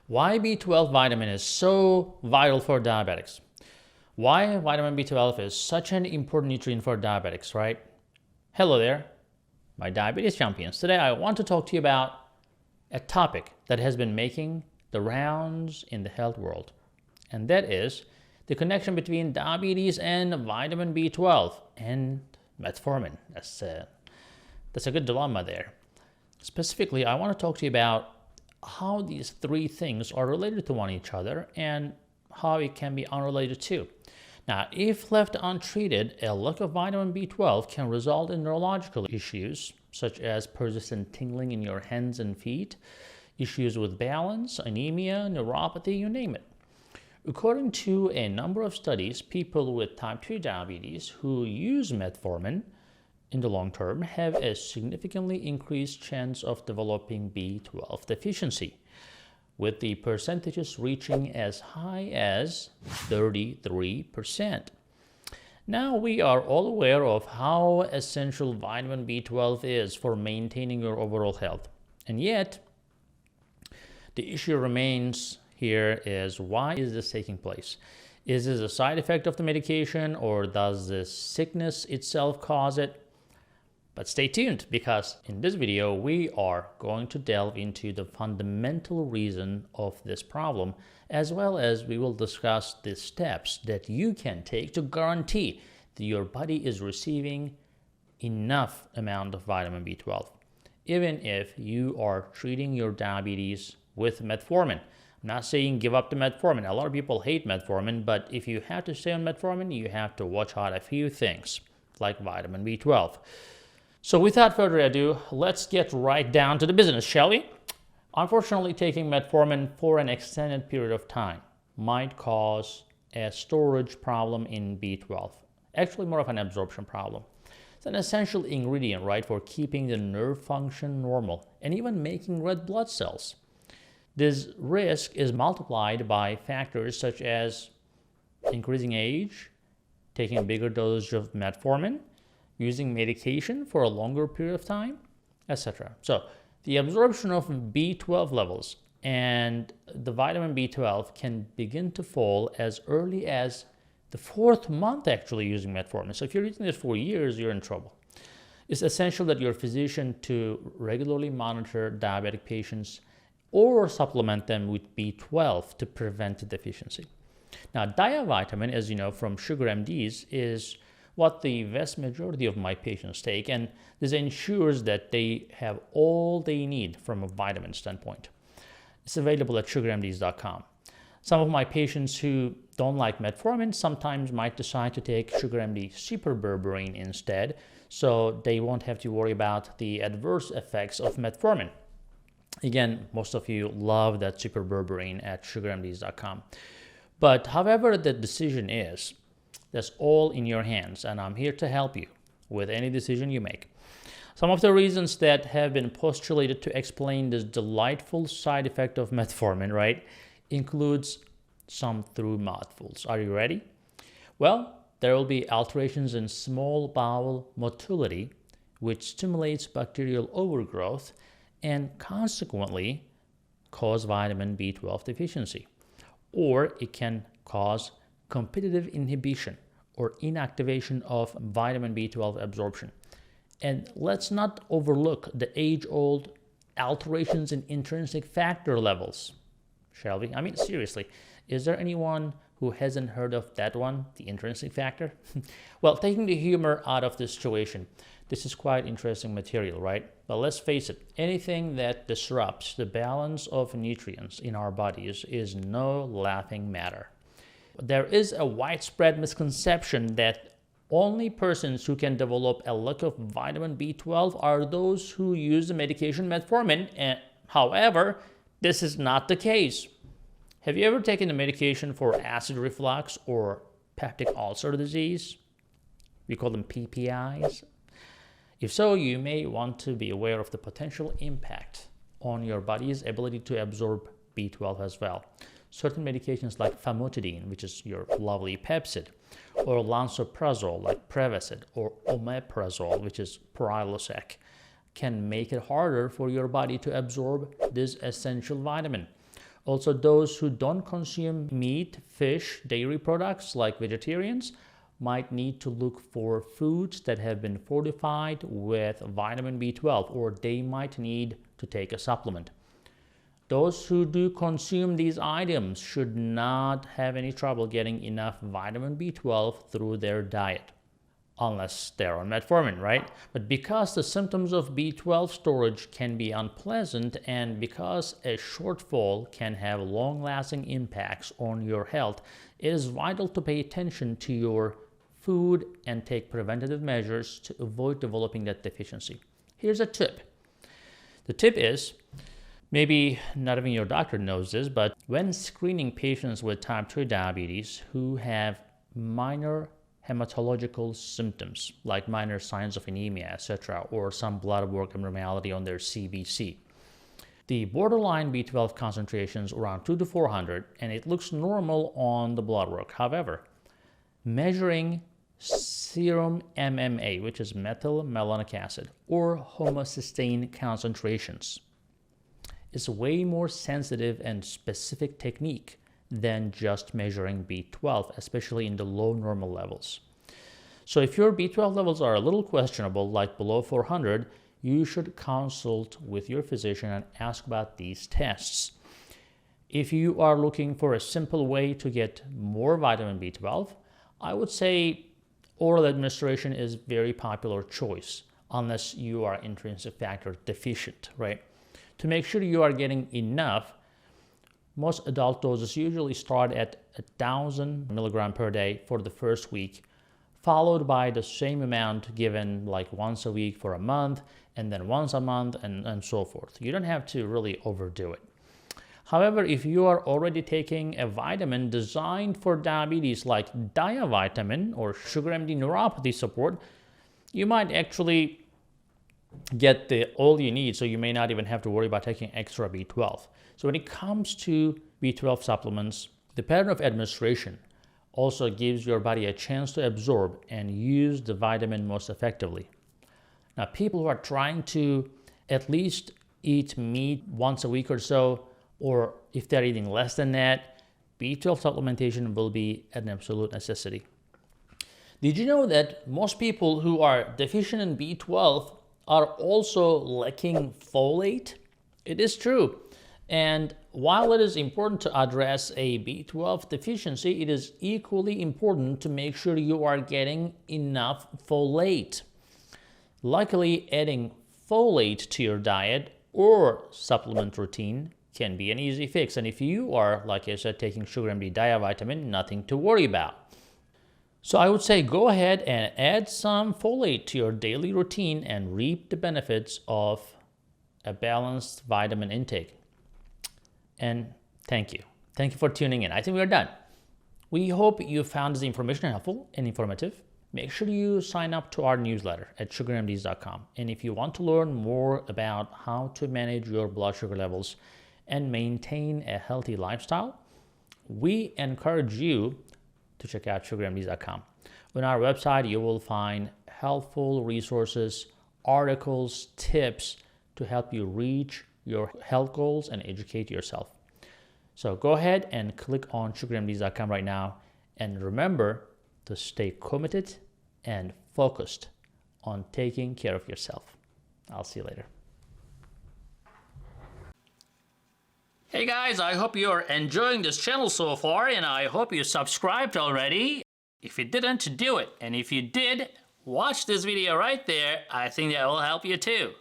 Why B12 vitamin is so vital for diabetics. Why vitamin B12 is such an important nutrient for diabetics, right? Hello there, my diabetes champions. Today I want to talk to you about a topic that has been making the rounds in the health world, and that is the connection between diabetes and vitamin B12 and metformin. That's a good dilemma there. Specifically, I want to talk to you about how these three things are related to one another and how it can be unrelated too. Now, if left untreated, a lack of vitamin B12 can result in neurological issues such as persistent tingling in your hands and feet, issues with balance, anemia, neuropathy, you name it. According to a number of studies, people with type 2 diabetes who use metformin in the long term have a significantly increased chance of developing B12 deficiency, with the percentages reaching as high as 33%. Now, we are all aware of how essential vitamin B12 is for maintaining your overall health, and yet the issue remains here is, why is this taking place? Is this a side effect of the medication, or does the sickness itself cause it? But stay tuned, because in this video we are going to delve into the fundamental reason of this problem, as well as we will discuss the steps that you can take to guarantee that your body is receiving enough amount of vitamin B12, even if you are treating your diabetes with metformin. I'm not saying give up the metformin. A lot of people hate metformin, but if you have to stay on metformin, you have to watch out a few things, like vitamin B12. So without further ado, let's get right down to the business, shall we? Unfortunately, taking metformin for an extended period of time might cause a storage problem in B12. Actually, more of an absorption problem. It's an essential ingredient, right, for keeping the nerve function normal and even making red blood cells. This risk is multiplied by factors such as increasing age, taking a bigger dosage of metformin, using medication for a longer period of time, etc. So the absorption of B12 levels and the vitamin B12 can begin to fall as early as the 4th month actually using metformin. So if you're using this for years, you're in trouble. It's essential that your physician to regularly monitor diabetic patients or supplement them with B12 to prevent the deficiency. Now, diavitamin, as you know from SugarMDs, is what the vast majority of my patients take, and this ensures that they have all they need from a vitamin standpoint. It's available at SugarMDs.com. Some of my patients who don't like metformin sometimes might decide to take SugarMD superberberine instead, so they won't have to worry about the adverse effects of metformin. Again, most of you love that superberberine at SugarMDs.com. But however the decision is, that's all in your hands, and I'm here to help you with any decision you make. Some of the reasons that have been postulated to explain this delightful side effect of metformin, right, includes some through mouthfuls. Are you ready? Well, there will be alterations in small bowel motility, which stimulates bacterial overgrowth and consequently cause vitamin B12 deficiency. Or it can cause competitive inhibition or inactivation of vitamin B12 absorption. And let's not overlook the age-old alterations in intrinsic factor levels, shall we? I mean, seriously, is there anyone who hasn't heard of that one, the intrinsic factor? Well, taking the humor out of this situation, this is quite interesting material, right? But let's face it, anything that disrupts the balance of nutrients in our bodies is no laughing matter. There is a widespread misconception that only persons who can develop a lack of vitamin B12 are those who use the medication metformin. And however, this is not the case. Have you ever taken the medication for acid reflux or peptic ulcer disease? We call them PPIs. If so, you may want to be aware of the potential impact on your body's ability to absorb B12 as well. Certain medications like famotidine, which is your lovely Pepcid, or lansoprazole like Prevacid, or omeprazole, which is Prilosec, can make it harder for your body to absorb this essential vitamin. Also, those who don't consume meat, fish, dairy products like vegetarians might need to look for foods that have been fortified with vitamin B12, or they might need to take a supplement. Those who do consume these items should not have any trouble getting enough vitamin B12 through their diet, unless they're on metformin, right? But because the symptoms of B12 storage can be unpleasant, and because a shortfall can have long-lasting impacts on your health, it is vital to pay attention to your food and take preventative measures to avoid developing that deficiency. Here's a tip. The tip is, maybe not even your doctor knows this, but when screening patients with type 2 diabetes who have minor hematological symptoms like minor signs of anemia, etc., or some blood work abnormality on their CBC, the borderline B12 concentrations around 2 to 400, and it looks normal on the blood work. However, measuring serum MMA, which is methylmalonic acid, or homocysteine concentrations, is a way more sensitive and specific technique than just measuring B12, especially in the low normal levels. So if your B12 levels are a little questionable, like below 400, you should consult with your physician and ask about these tests. If you are looking for a simple way to get more vitamin B12, I would say oral administration is a very popular choice, unless you are intrinsic factor deficient, right? To make sure you are getting enough, most adult doses usually start at 1,000 milligrams per day for the first week, followed by the same amount given like once a week for a month, and then once a month, and so forth. You don't have to really overdo it. However, if you are already taking a vitamin designed for diabetes like diavitamin or SugarMD neuropathy support, you might actually get all you need, so you may not even have to worry about taking extra B12. So when it comes to B12 supplements, the pattern of administration also gives your body a chance to absorb and use the vitamin most effectively. Now, people who are trying to at least eat meat once a week or so, or if they're eating less than that, B12 supplementation will be an absolute necessity. Did you know that most people who are deficient in B12 are also lacking folate? It is true. And while it is important to address a B12 deficiency, it is equally important to make sure you are getting enough folate. Luckily, adding folate to your diet or supplement routine can be an easy fix. And if you are, like I said, taking SugarMD diavitamin, nothing to worry about. So I would say go ahead and add some folate to your daily routine and reap the benefits of a balanced vitamin intake. And thank you. Thank you for tuning in. I think we are done. We hope you found this information helpful and informative. Make sure you sign up to our newsletter at sugarmds.com. And if you want to learn more about how to manage your blood sugar levels and maintain a healthy lifestyle, we encourage you to check out sugarmds.com. On our website, you will find helpful resources, articles, tips to help you reach your health goals and educate yourself. So go ahead and click on sugarmds.com right now, and remember to stay committed and focused on taking care of yourself. I'll see you later. Hey guys, I hope you're enjoying this channel so far, and I hope you subscribed already. If you didn't, do it. And if you did, watch this video right there. I think that will help you too.